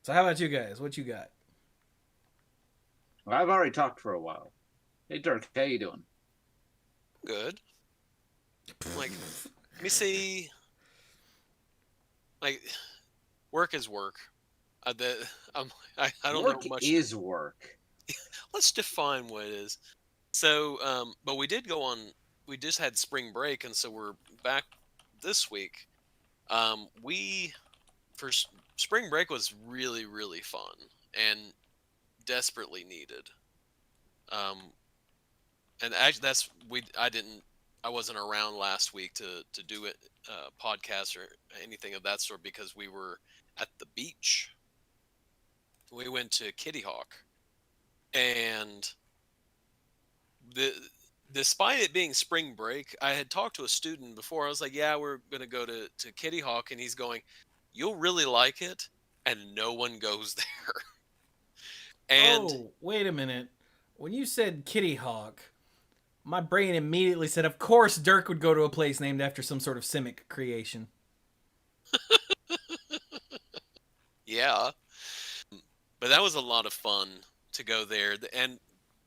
So how about you guys? What you got? Well, I've already talked for a while. Hey, Dirk, how you doing? Good. Like, let me see. Like, work is work. The, I don't know Work much. is work. Let's define what it is. So, but we did go on. We just had spring break, and so we're back this week. We for spring break was really really fun and desperately needed. Um, and actually, that's we. I wasn't around last week to do it podcast or anything of that sort because we were at the beach. We went to Kitty Hawk, and the despite it being spring break, I had talked to a student before. I was like, "Yeah, we're gonna go to Kitty Hawk," and he's going, "You'll really like it," and no one goes there. And Oh, wait a minute. When you said Kitty Hawk, my brain immediately said, of course Dirk would go to a place named after some sort of Simic creation. yeah, but that was a lot of fun to go there. And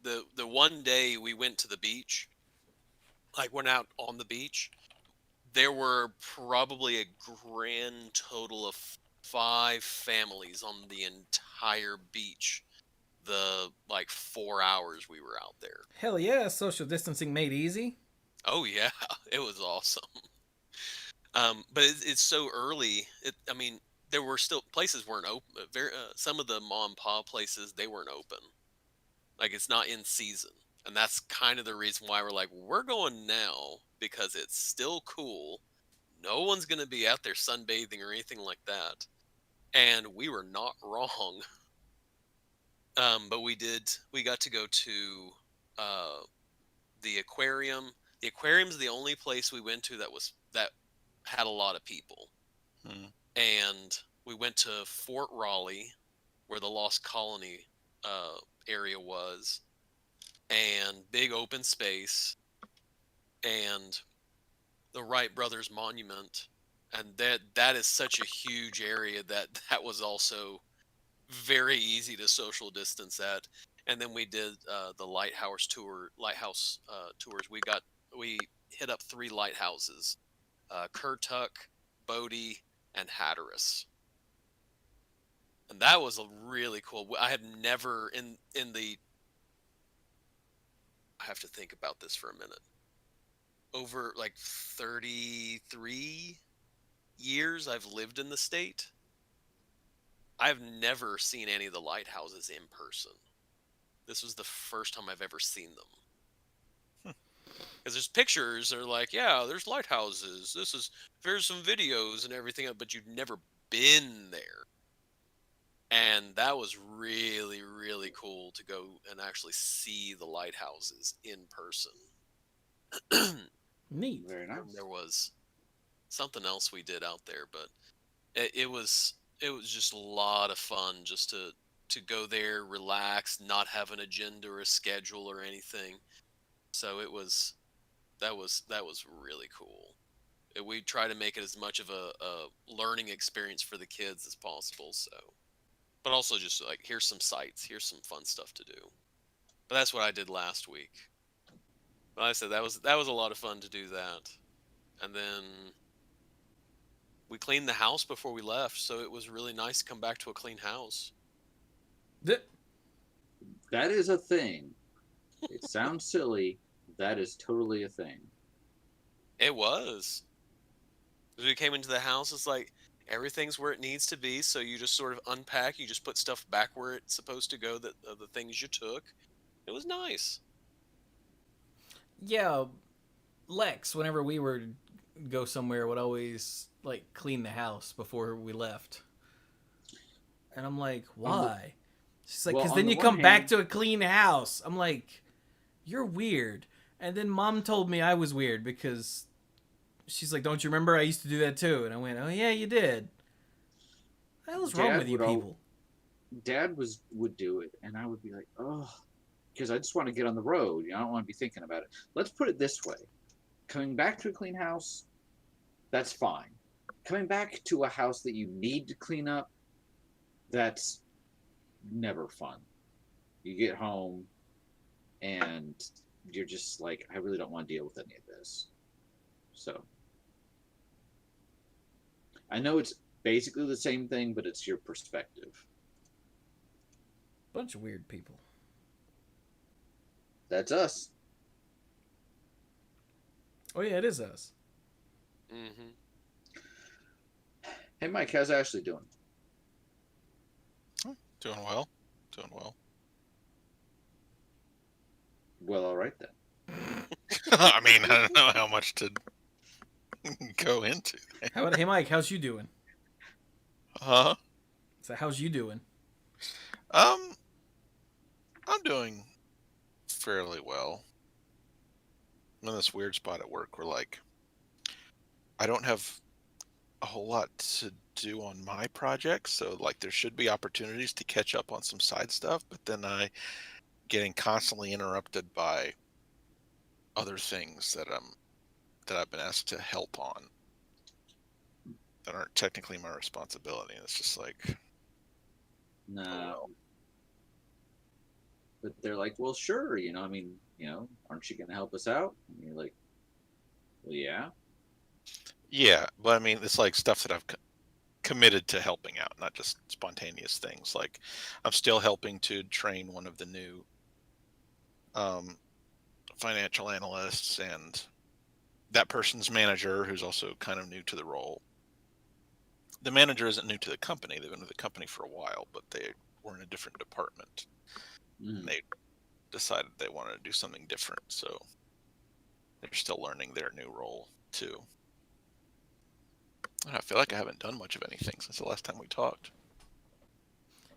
the one day we went to the beach, like went out on the beach, there were probably a grand total of 5 families on the entire beach. The like 4 hours we were out there. Hell yeah, social distancing made easy. Oh yeah, it was awesome. But it's so early. I mean, there were still places weren't open. Very some of the mom and pop places they weren't open. Like it's not in season, and that's kind of the reason why we're like we're going now because it's still cool. No one's gonna be out there sunbathing or anything like that, and we were not wrong. But we did. We got to go to uh, the aquarium. The aquarium's the only place we went to that had a lot of people. Hmm. And we went to Fort Raleigh, where the Lost Colony area was, and big open space, and the Wright Brothers Monument, and that is such a huge area that was also very easy to social distance at. And then we did the lighthouse tours. We hit up 3 lighthouses: Currituck, Bodie, and Hatteras. And that was a really cool. I had never in the. I have to think about this for a minute. Over like 33 years I've lived in the state. I've never seen any of the lighthouses in person. This was the first time I've ever seen them. Because there's pictures, they're like, yeah, there's lighthouses. Here's some videos and everything, but you've never been there. And that was really, really cool to go and actually see the lighthouses in person. Neat. Very And nice. there was something else we did out there, but it was just a lot of fun just to go there, relax, not have an agenda or a schedule or anything. So that was really cool. We try to make it as much of a learning experience for the kids as possible. So, but also just like here's some sights, here's some fun stuff to do. But that's what I did last week. But like I said that was a lot of fun to do that, and then we cleaned the house before we left, so it was really nice to come back to a clean house. Th- That is a thing. It sounds silly. That is totally a thing. It was. As we came into the house, it's like everything's where it needs to be. So you just sort of unpack. You just put stuff back where it's supposed to go. That the things you took. It was nice. yeah, Lex, whenever we were go somewhere, would always like clean the house before we left. And I'm like, On the why? She's like, well, because on then the you one come back hand, to a clean house. I'm like, you're weird. And then mom told me I was weird because she's like, don't you remember I used to do that too? And I went, oh yeah, you did. What the hell's wrong with Dad you would all people? Dad would do it, and I would be like, oh, because I just want to get on the road. I don't want to be thinking about it. Let's put it this way: coming back to a clean house, that's fine. Coming back to a house that you need to clean up, that's never fun. You get home and you're just like, I really don't want to deal with any of this. So I know it's basically the same thing, but it's your perspective. Bunch of weird people. That's us. Oh yeah, it is us. Mm-hmm. Hey, Mike, how's Ashley doing? Doing well. Doing well. Well, all right then. I mean, I don't know how much to go into. How about, hey Mike, how's you doing? Huh? So how's you doing? I'm doing fairly well. I'm in this weird spot at work where, like, I don't have a whole lot to do on my projects, so like there should be opportunities to catch up on some side stuff, but then I getting constantly interrupted by other things that I've been asked to help on that aren't technically my responsibility. And it's just like, No. well, But they're like, well, sure, I mean, aren't you going to help us out? And you're like, well, yeah. yeah, but I mean, it's like stuff that I've committed to helping out, not just spontaneous things. Like I'm still helping to train one of the new financial analysts, and that person's manager, who's also kind of new to the role. The manager isn't new to the company. They've been with the company for a while, but they were in a different department. Mm. They decided they wanted to do something different, so they're still learning their new role too. And I feel like I haven't done much of anything since the last time we talked.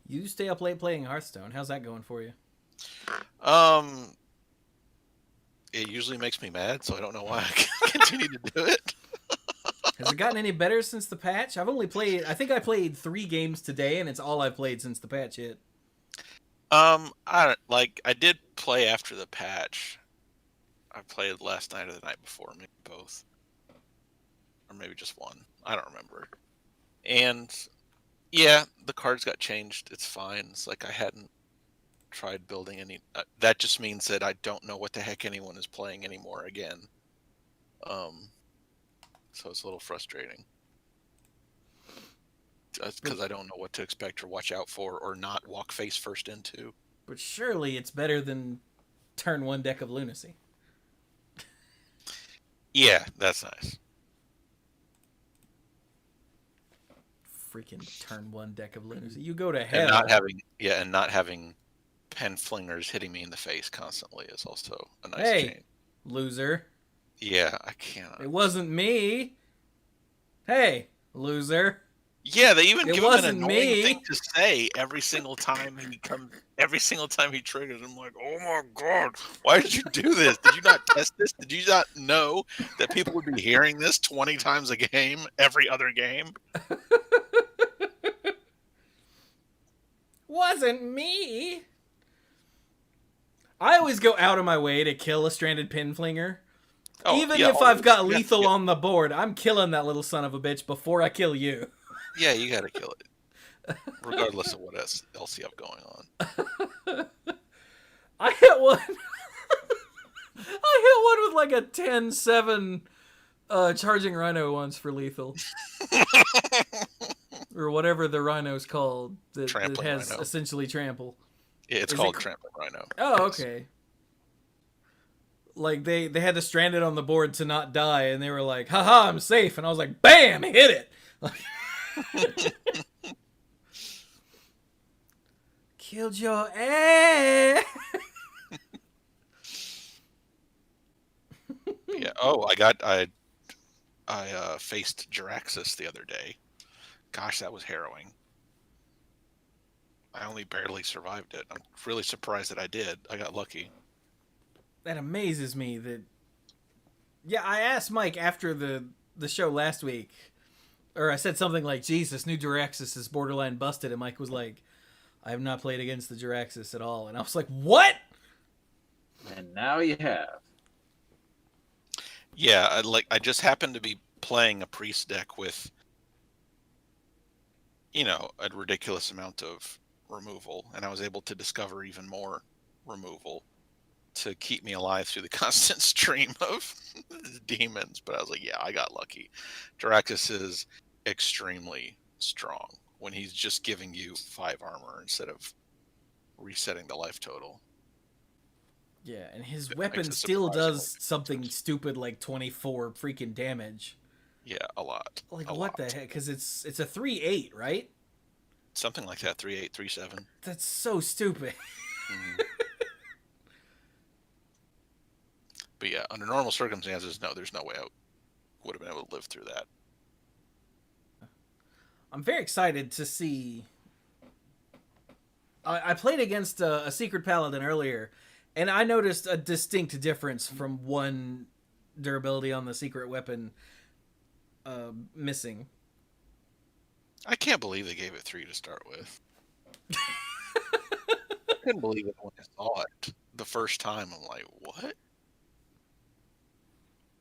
You stay up late playing Hearthstone. How's that going for you? It usually makes me mad, so I don't know why I continue to do it. Has it gotten any better since the patch? I think I played 3 games today, and it's all I've played since the patch hit. I did play after the patch. I played last night or the night before, maybe both. Or maybe just one. I don't remember. And yeah, the cards got changed. It's fine. It's like I hadn't tried building any. That just means that I don't know what the heck anyone is playing anymore again. So it's a little frustrating. That's because I don't know what to expect or watch out for or not walk face first into. But surely it's better than turn 1 deck of lunacy. Yeah, that's nice. Freaking turn 1 deck of lunacy. You go to hell. And not having pen flingers hitting me in the face constantly is also a nice change. Loser. Yeah, I can't. It wasn't me. Hey, loser. Yeah, they even It give him an wasn't annoying me. thing to say every single time every single time he triggers. I'm like, oh my god, why did you do this? Did you not test this? Did you not know that people would be hearing this 20 times a game, every other game? Wasn't me. I always go out of my way to kill a stranded pin flinger. Even if I've got lethal on the board, I'm killing that little son of a bitch before I kill you. Yeah, you gotta kill it. Regardless of what else you have going on. I hit one. I hit one with like a 10-7 charging rhino once for lethal. Or whatever the rhino's called that has rhino. essentially trample. Yeah, it's called Trampling Rhino. Oh, Yes. okay. Like they had to strand it on the board to not die, and they were like, haha, I'm safe. And I was like, bam, hit it. Killed your ass. Yeah. Oh, I faced Jiraxis the other day. Gosh, that was harrowing. I only barely survived it. I'm really surprised that I did. I got lucky. That amazes me that... Yeah, I asked Mike after the show last week, or I said something like, Jesus, new Jiraxis is borderline busted, and Mike was like, I have not played against the Jiraxis at all. And I was like, what? And now you have. Yeah, I just happened to be playing a priest deck with a ridiculous amount of removal, and I was able to discover even more removal to keep me alive through the constant stream of demons. But I was like, yeah, I got lucky. Draxus is extremely strong when he's just giving you 5 armor instead of resetting the life total. Yeah, and his It weapon makes it still surprisingly does something different. stupid like 24 freaking damage. Yeah, a lot. Like, a what lot. the heck? Because it's a 3/8, right? Something like that, 3/8, 3/7. That's so stupid. Mhm. But yeah, under normal circumstances, no, there's no way I would have been able to live through that. I'm very excited to see. I played against a secret paladin earlier, and I noticed a distinct difference from one durability on the secret weapon missing. I can't believe they gave it 3 to start with. I couldn't believe it when I saw it the first time. I'm like, what?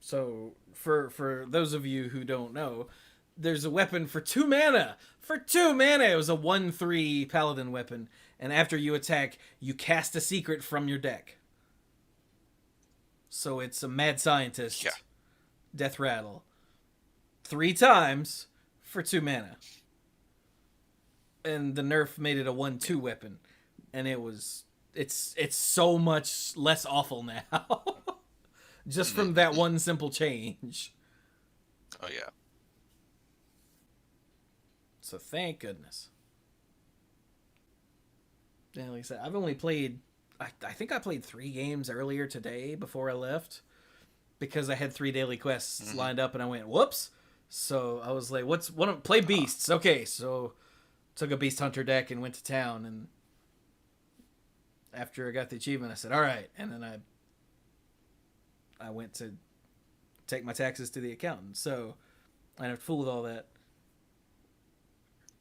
So for those of you who don't know, there's a weapon for 2 mana. For 2 mana, it was a 1/3 paladin weapon, and after you attack, you cast a secret from your deck. So it's a mad scientist, Yeah. death rattle, 3 times for 2 mana. And the nerf made it a 1/2 weapon, and it's so much less awful now. Just from that one simple change. Oh yeah. So thank goodness. Yeah, like I said, I've only played. I think I played 3 games earlier today before I left, because I had 3 daily quests lined up, and I went whoops. So I was like, play beasts? Okay, so took a beast hunter deck and went to town, and after I got the achievement, I said, all right, and then I went to take my taxes to the accountant, so I didn't have to fool with all that.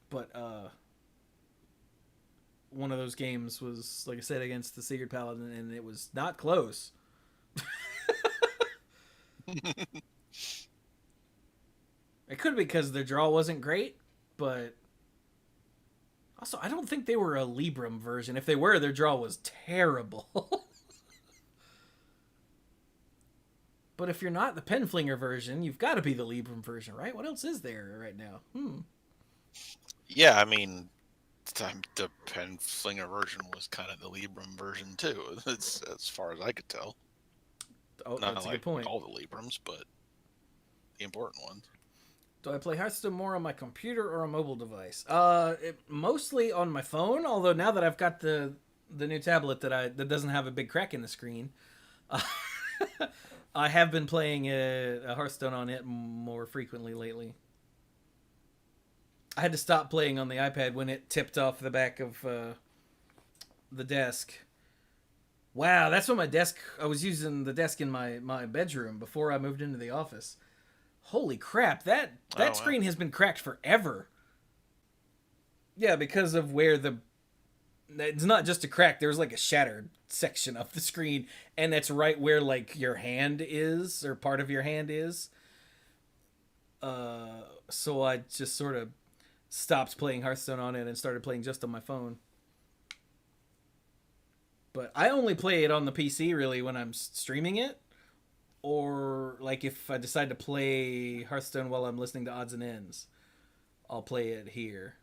But one of those games was, like I said, against the Secret Paladin, and it was not close. It could be because their draw wasn't great, but also I don't think they were a Libram version. If they were, their draw was terrible. But if you're not the Penflinger version, you've got to be the Libram version, right? What else is there right now? Yeah, I mean, the Penflinger version was kind of the Libram version too. It's as far as I could tell. Oh, Not that's a like good point. all the Librams, but the important ones. Do I play Hearthstone more on my computer or a mobile device? Mostly on my phone. Although now that I've got the new tablet that doesn't have a big crack in the screen, I have been playing a Hearthstone on it more frequently lately. I had to stop playing on the iPad when it tipped off the back of the desk. Wow, that's what I was using the desk in my bedroom before I moved into the office. Holy crap, that screen has been cracked forever. Yeah, because of where it's not just a crack, there's like a shattered section of the screen, and that's right where like your hand is, or part of your hand is. So I just sort of stopped playing Hearthstone on it and started playing just on my phone. But I only play it on the PC really when I'm streaming it, or like if I decide to play Hearthstone while I'm listening to odds and ends, I'll play it here.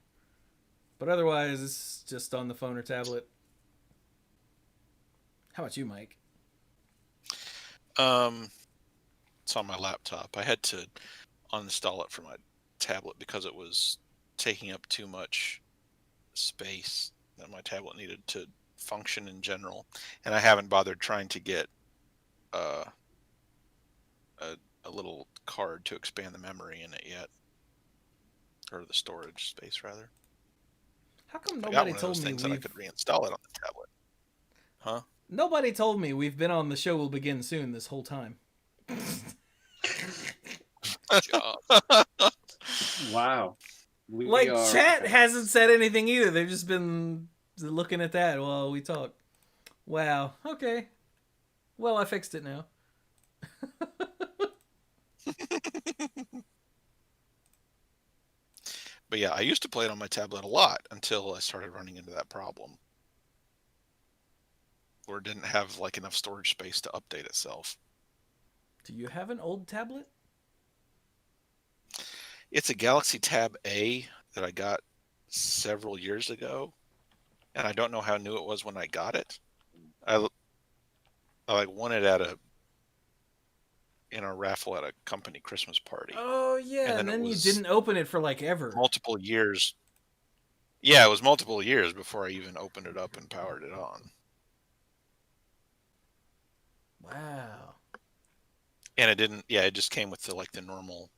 But otherwise, it's just on the phone or tablet. How about you, Mike? It's on my laptop. I had to uninstall it from my tablet because it was taking up too much space that my tablet needed to function in general, and I haven't bothered trying to get a little card to expand the memory in it yet, or the storage space rather. How come I got nobody one of told those me things and I could reinstall it on the tablet? Huh? Nobody told me we've been on The Show Will Begin Soon this whole time. Good job. Wow. Chat hasn't said anything either. They've just been looking at that while we talk. Wow. Okay. Well, I fixed it now. But yeah, I used to play it on my tablet a lot until I started running into that problem, where it didn't have like enough storage space to update itself. Do you have an old tablet? It's a Galaxy Tab A that I got several years ago, and I don't know how new it was when I got it. I like won it in a raffle at a company Christmas party. Oh yeah, and then you didn't open it for like ever. Multiple years. Yeah, it was multiple years before I even opened it up and powered it on. Wow. And it didn't. Yeah, it just came with the normal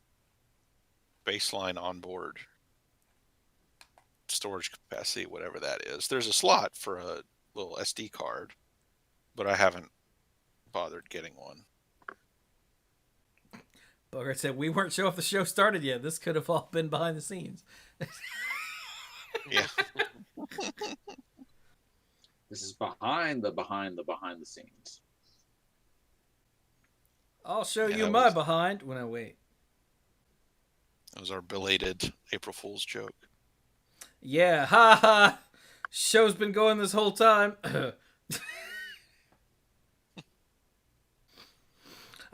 baseline onboard storage capacity, whatever that is. There's a slot for a little SD card, but I haven't bothered getting one. Bogart said, we weren't sure if the show started yet. This could have all been behind the scenes. Yeah. This is behind the scenes. I'll show Yeah, you that my was- behind when I wait. That was our belated April Fool's joke. Yeah, ha ha. Show's been going this whole time. I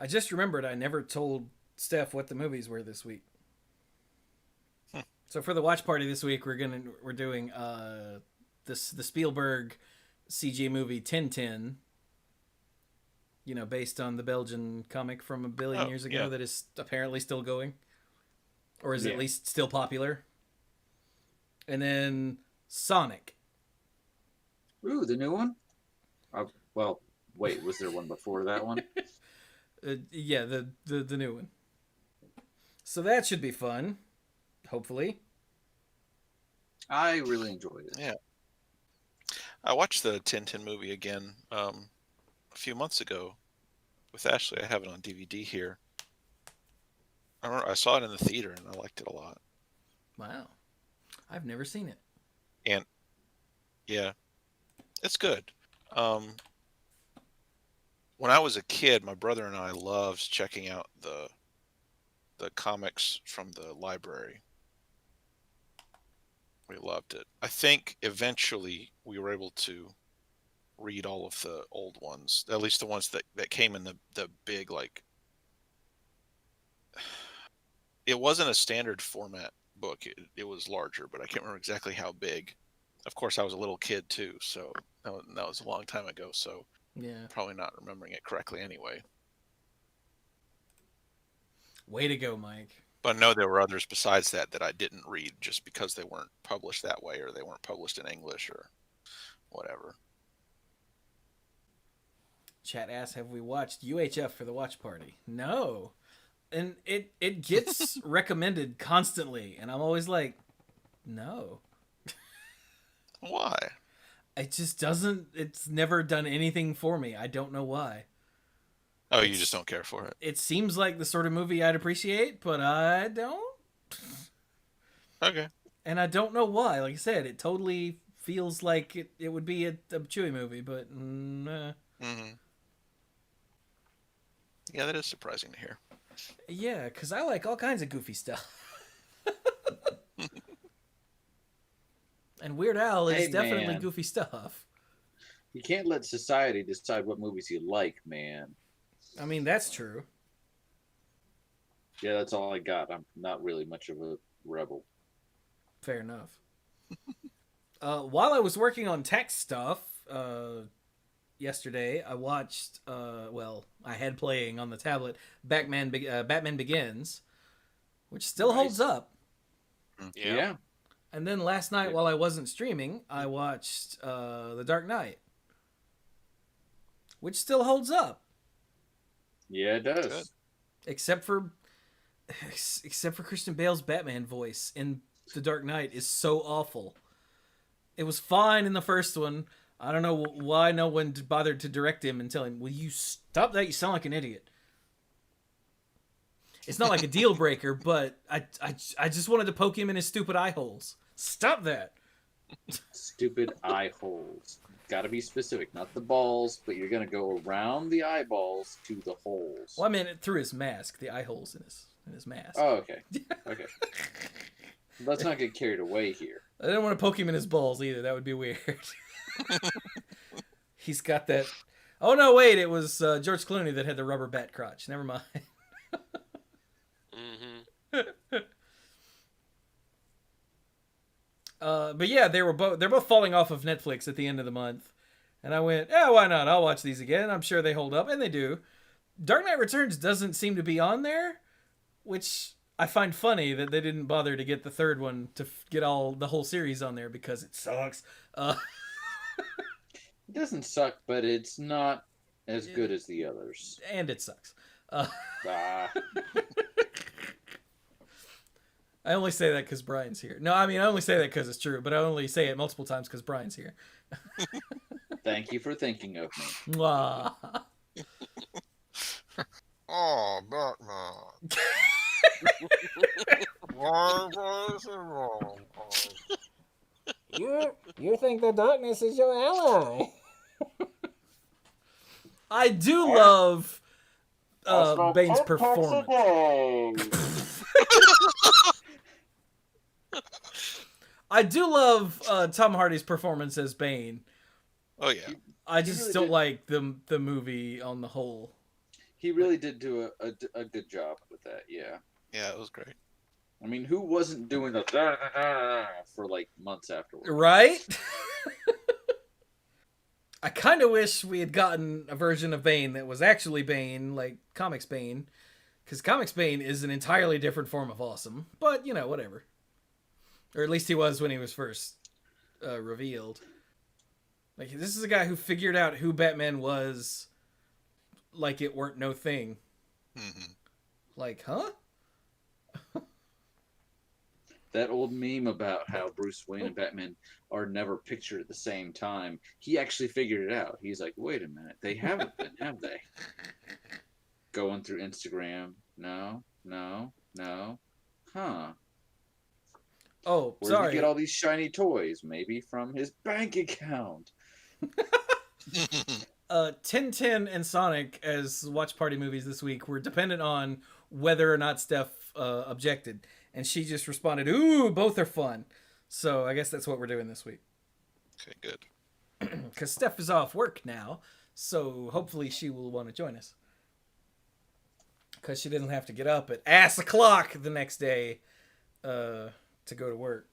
just remembered I never told Steph what the movies were this week. So for the watch party this week, we're doing the Spielberg CG movie Tintin. You know, based on the Belgian comic from a billion years ago that is apparently still going, or is at least still popular. And then Sonic. Ooh, the new one? Well, wait, was there one before that one? Yeah, the new one. So that should be fun. Hopefully. I really enjoyed it. Yeah. I watched the Tintin movie again a few months ago with Ashley. I have it on DVD here. I saw it in the theater and I liked it a lot. Wow. I've never seen it. And yeah, it's good. When I was a kid, my brother and I loved checking out the comics from the library. We loved it. I think eventually we were able to read all of the old ones, at least the ones that came in the big, like, it wasn't a standard format book. It was larger, but I can't remember exactly how big. Of course, I was a little kid too, so that was a long time ago, so Yeah. probably not remembering it correctly anyway. Way to go, Mike. But no, there were others besides that I didn't read just because they weren't published that way, or they weren't published in English or whatever. Chat asks, have we watched UHF for the watch party? No. And it gets recommended constantly, and I'm always like, no. Why? It just doesn't, it's never done anything for me. I don't know why. Oh, you just don't care for it. It seems like the sort of movie I'd appreciate, but I don't. Okay. And I don't know why. Like I said, it totally feels like it would be a Chewie movie, but Yeah, that is surprising to hear. yeah, because I like all kinds of goofy stuff. And Weird Al is Hey, definitely man. goofy stuff. You can't let society decide what movies you like, man. I mean, that's true. Yeah, that's all I got. I'm not really much of a rebel. Fair enough. While I was working on tech stuff yesterday, I watched, I had playing on the tablet Batman Begins, which still holds up. Yeah. And then last night, while I wasn't streaming, I watched The Dark Knight, which still holds up. Yeah, it does. Good. Except for Christian Bale's Batman voice in The Dark Knight is so awful. It was fine in the first one. I don't know why no one bothered to direct him and tell him, will you stop that? You sound like an idiot. It's not like a deal breaker, but I just wanted to poke him in his stupid eye holes. Stop that. Stupid eye holes. Gotta be specific, not the balls, but you're gonna go around the eyeballs to the holes. Well, I meant it through his mask, the eye holes in his mask. Oh, okay. Okay. Let's not get carried away here. I didn't want to poke him in his balls either. That would be weird. He's got that. Oh no, wait! It was George Clooney that had the rubber bat crotch. Never mind. But yeah, they're both falling off of Netflix at the end of the month, and I went, yeah, why not? I'll watch these again. I'm sure they hold up, and they do. Dark Knight Returns doesn't seem to be on there, which I find funny that they didn't bother to get the third one to get the whole series on there because it sucks. It doesn't suck, but it's not as good as the others. And it sucks. Ah. I only say that because Brian's here. No, I mean, I only say that because it's true, but I only say it multiple times because Brian's here. Thank you for thinking of me. Mwah. Oh, Batman. You think the darkness is your ally? I do love Bane's performance. I do love Tom Hardy's performance as Bane. Oh yeah. I just really don't did. like the movie on the whole. He really did do a good job with that, yeah. Yeah, it was great. I mean, who wasn't doing the for like months afterwards? Right? I kind of wish we had gotten a version of Bane that was actually Bane, like Comics Bane. Because Comics Bane is an entirely different form of awesome. But, whatever. Or at least he was when he was first revealed. Like, this is a guy who figured out who Batman was like it weren't no thing. Mm-hmm. Like, huh? That old meme about how Bruce Wayne and Batman are never pictured at the same time. He actually figured it out. He's like, wait a minute. They haven't been, have they? Going through Instagram. No. Huh. Oh, Where did sorry. he get all these shiny toys? Maybe from his bank account. Tintin and Sonic as watch party movies this week were dependent on whether or not Steph objected. And she just responded, ooh, both are fun. So I guess that's what we're doing this week. Okay, good. Because Steph is off work now. So hopefully she will want to join us. Because she doesn't have to get up at ass o'clock the next day to go to work.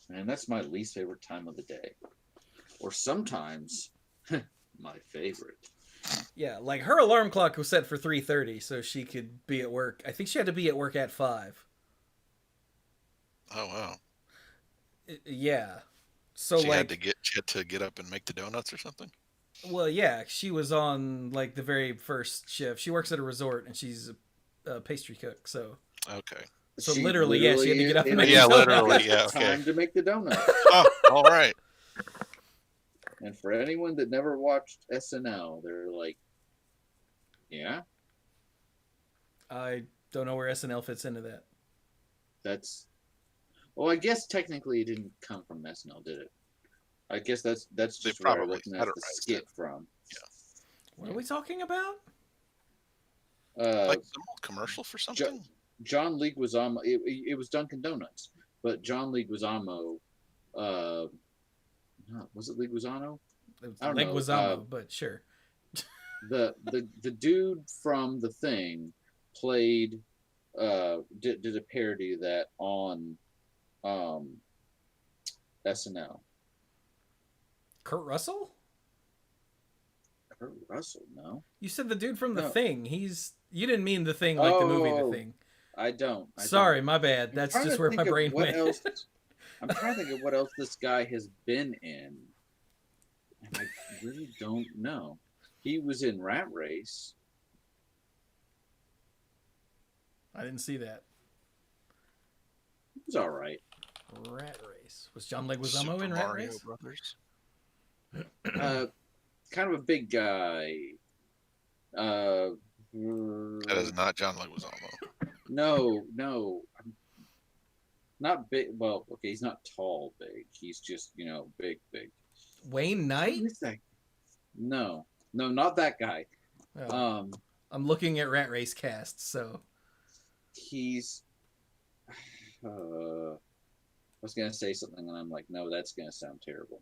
And that's my least favorite time of the day. Or sometimes my favorite. Yeah, like her alarm clock was set for 3:30 so she could be at work. I think she had to be at work at 5. Oh wow. Yeah. So She like had to get up and make the donuts or something. well, yeah, she was on like the very first shift. She works at a resort and she's a pastry cook, so Okay. so She literally, yeah, she had to get up and make Yeah, the donuts. literally, yeah. Okay. Time to make the donut. Oh, all right. And for anyone that never watched SNL, they're like, yeah, I don't know where SNL fits into that. that's. Well, I guess technically it didn't come from SNL, did it? I guess that's They just where I probably recognize the satirized skit it. from. What are we talking about? Like some old commercial for something. John Leguizamo. It was Dunkin' Donuts, but John Leguizamo. Was it Leguizamo? I don't know. Leguizamo, but sure. The dude from The Thing played did a parody of that on SNL. Kurt Russell? Kurt Russell, no. You said the dude from The No. Thing. You didn't mean The Thing like the movie The Oh, Thing. I don't. Sorry, my bad. That's trying just to where think my of brain what went. else- I'm trying to think of what else this guy has been in. And I really don't know. He was in Rat Race. I didn't see that. He was all right. Rat Race. Was John Leguizamo Super in Rat Mario Race? Brothers. Kind of a big guy. That is not John Leguizamo. No. Not big. Well, okay, he's not tall, big. He's just, big. Wayne Knight? Who is that? No, not that guy. Oh, I'm looking at Rat Race cast, so He's I was gonna say something, and I'm like, no, that's gonna sound terrible.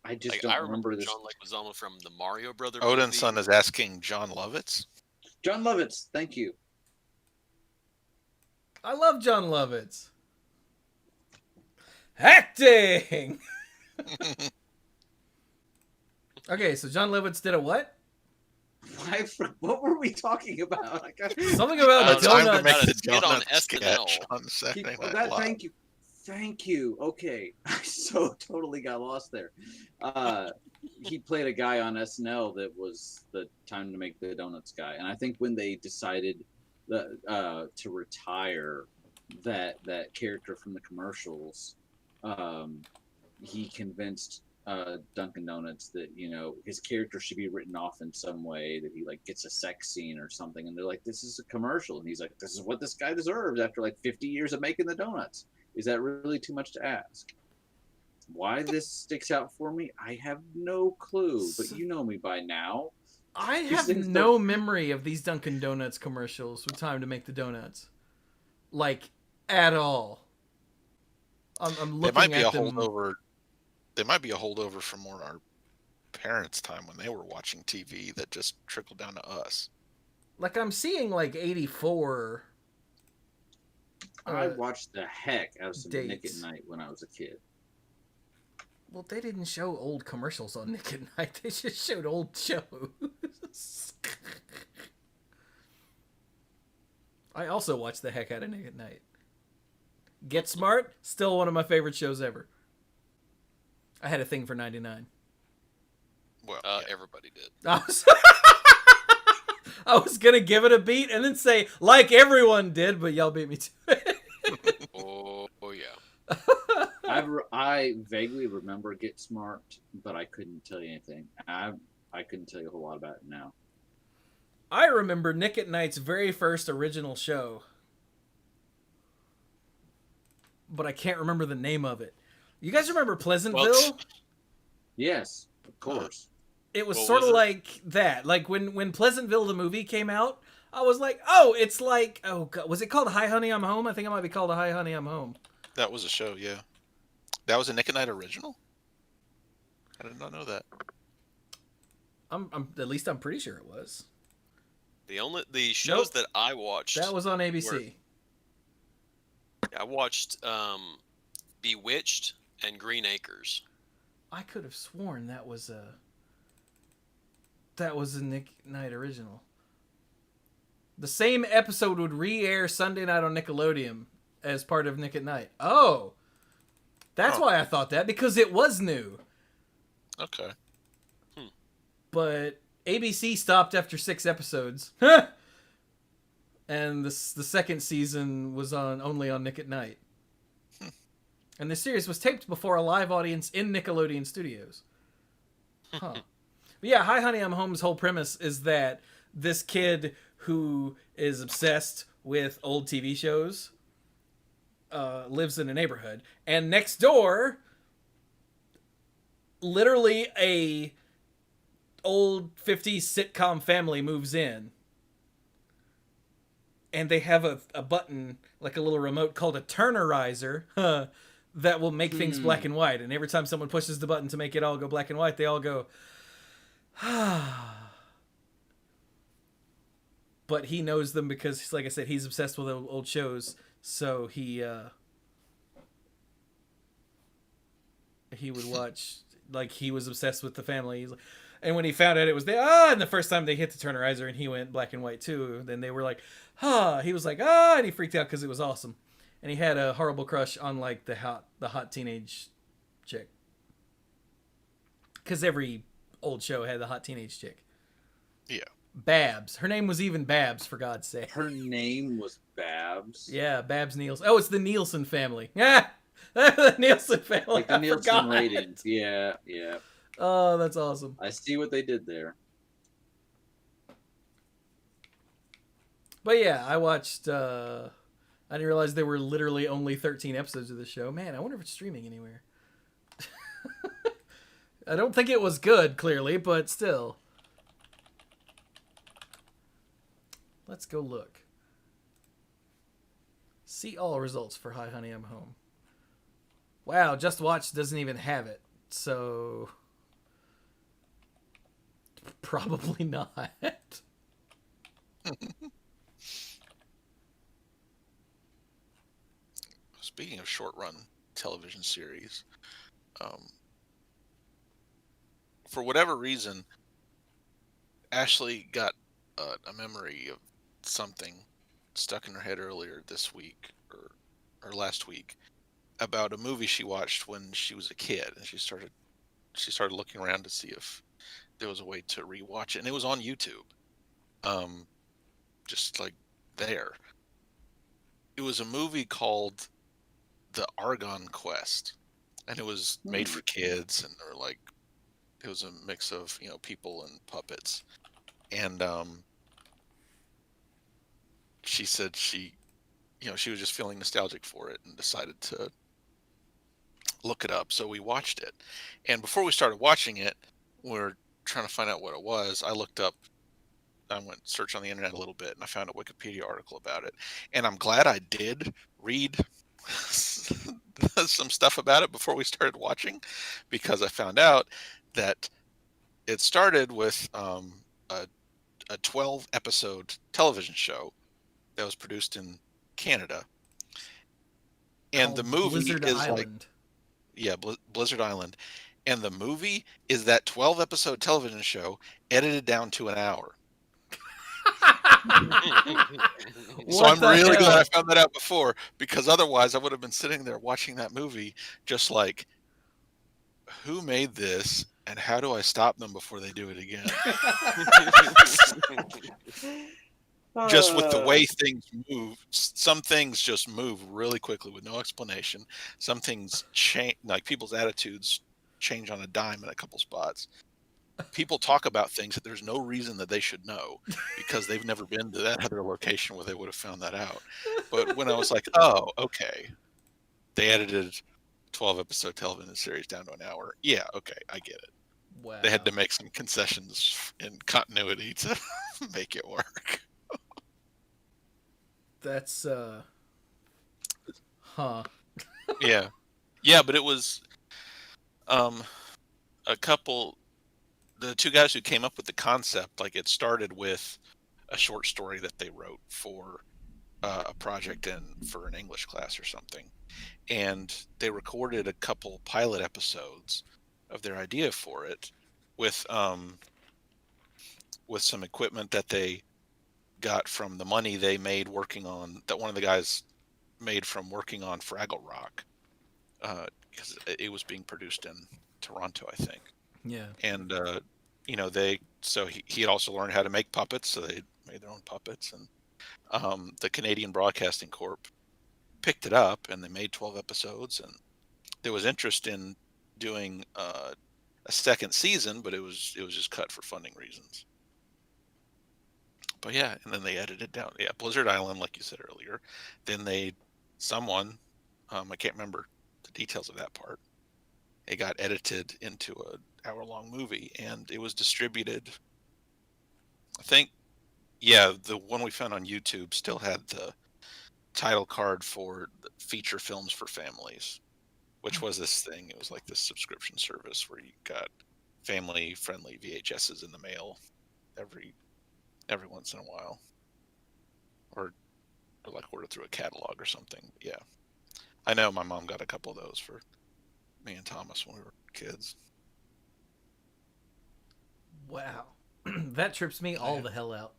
I just Like, don't I remember remember this. John Leguizamo from the Mario Brother Odin's movie. son is asking John Lovitz. John Lovitz, thank you. I love John Lovitz. Acting! Okay, so John Lovitz did a what? What were we talking about? I got... Something about Time to donuts. make About the a skit on donut SNL. sketch on Saturday Night Live. Thank you. Thank you. Okay. I so totally got lost there. He played a guy on SNL that was the Time to Make the Donuts guy. And I think when they decided to retire that character from the commercials, he convinced Dunkin' Donuts that, you know, his character should be written off in some way, that he like gets a sex scene or something. And they're like, this is a commercial. And he's like, this is what this guy deserves after like 50 years of making the donuts. Is that really too much to ask? Why this sticks out for me, I have no clue. But you know me by now. I These have things no don't- memory of these Dunkin' Donuts commercials with Time to Make the Donuts. Like, at all. I'm They looking might be at a them. holdover. They might be a holdover from more our parents' time when they were watching TV that just trickled down to us. Like, I'm seeing, like, 84. I watched the heck out of some Nick at dates. Night when I was a kid. Well, they didn't show old commercials on Nick at Night. They just showed old shows. I also watched the heck out of Nick at Night. Get Smart, still one of my favorite shows ever. I had a thing for 99. Well, yeah. Everybody did. I was gonna give it a beat and then say, like everyone did, but y'all beat me to it. Oh yeah. I vaguely remember Get Smart, but I couldn't tell you anything. I couldn't tell you a whole lot about it now. I remember Nick at Night's very first original show, but I can't remember the name of it. You guys remember Pleasantville? Well, Yes, of course. It was What sort was of it? like that. Like when Pleasantville the movie came out, I was like, oh, it's like, oh God, was it called Hi Honey I'm Home? I think it might be called Hi Honey I'm Home. That was a show, yeah. That was a Nick at Night original? I did not know that. I'm at least I'm pretty sure it was. The shows that I watched. That was on ABC. I watched Bewitched and Green Acres. I could have sworn that was a Nick at Night original. The same episode would re-air Sunday night on Nickelodeon as part of Nick at Night. Oh, that's why I thought that, because it was new. Okay. But ABC stopped after 6 episodes. And the second season was only on Nick at Night. And the series was taped before a live audience in Nickelodeon Studios. Huh. But yeah, Hi Honey I'm Home's whole premise is that this kid who is obsessed with old TV shows lives in a neighborhood. And next door, literally a old 50s sitcom family moves in. And they have a button, like a little remote called a turnerizer, that will make things black and white. And every time someone pushes the button to make it all go black and white, they all go, but he knows them because, like I said, he's obsessed with old shows. So he would watch, like, he was obsessed with the family. He's like, and when he found out it was and the first time they hit the turnerizer and he went black and white too, then they were like, he was like, and he freaked out because it was awesome. And he had a horrible crush on, like, the hot teenage chick. Because every old show had the hot teenage chick. Yeah. Babs. Her name was even Babs, for God's sake. Her name was Babs. Yeah, Babs Nielsen. Oh, it's the Nielsen family. Yeah, the Nielsen family. Like the I Nielsen forgot. ratings. Yeah, yeah. Oh, that's awesome. I see what they did there. But yeah, I watched. I didn't realize there were literally only 13 episodes of the show. Man, I wonder if it's streaming anywhere. I don't think it was good, clearly, but still. Let's go look. See all results for Hi Honey I'm Home. Wow, Just Watch doesn't even have it. So probably not. Speaking of short-run television series, for whatever reason, Ashley got a memory of something stuck in her head earlier this week or last week about a movie she watched when she was a kid, and she started looking around to see if there was a way to rewatch it, and it was on YouTube, just like there. It was a movie called The Argonne Quest, and it was made for kids, and it was a mix of people and puppets, and she said she was just feeling nostalgic for it and decided to look it up. So we watched it, and before we started watching it, we're trying to find out what it was. I went search on the internet a little bit, and I found a Wikipedia article about it, and I'm glad I did read some stuff about it before we started watching, because I found out that it started with a 12 episode television show that was produced in Canada, and the movie Blizzard is Island. Blizzard Island, and the movie is that 12 episode television show edited down to an hour. So I'm really glad I found that out before, because otherwise I would have been sitting there watching that movie just like, who made this and how do I stop them before they do it again? Just with the way things move, some things just move really quickly with no explanation. Some things change, like people's attitudes change on a dime in a couple spots. People talk about things that there's no reason that they should know, because they've never been to that other location where they would have found that out. But when I was like, oh, okay, they edited 12 episode television series down to an hour. Yeah, okay, I get it. Wow. They had to make some concessions in continuity to make it work. That's Yeah, but it was a couple. The two guys who came up with the concept, like, it started with a short story that they wrote for a project for an English class or something, and they recorded a couple pilot episodes of their idea for it with some equipment that they got from the money they made working on that one of the guys made from working on Fraggle Rock, because it was being produced in Toronto, I think. Yeah. And he had also learned how to make puppets, so they made their own puppets, and the Canadian Broadcasting Corp picked it up, and they made 12 episodes, and there was interest in doing a second season, but it was just cut for funding reasons. But yeah, and then they edited it down. Yeah, Blizzard Island, like you said earlier. Then I can't remember the details of that part. It got edited into an hour-long movie, and it was distributed. I think, the one we found on YouTube still had the title card for the feature films for families, which was this thing. It was like this subscription service where you got family-friendly VHSs in the mail every once in a while, or like order through a catalog or something. Yeah, I know my mom got a couple of those for me and Thomas when we were kids. Wow. That trips me all the hell out.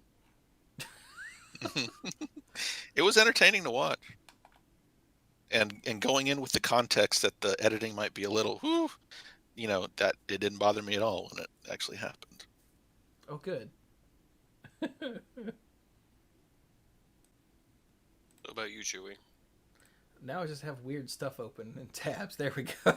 It was entertaining to watch, and going in with the context that the editing might be a little that it didn't bother me at all when it actually happened. Oh, good. What about you, Chewie? Now I just have weird stuff open in tabs. There we go.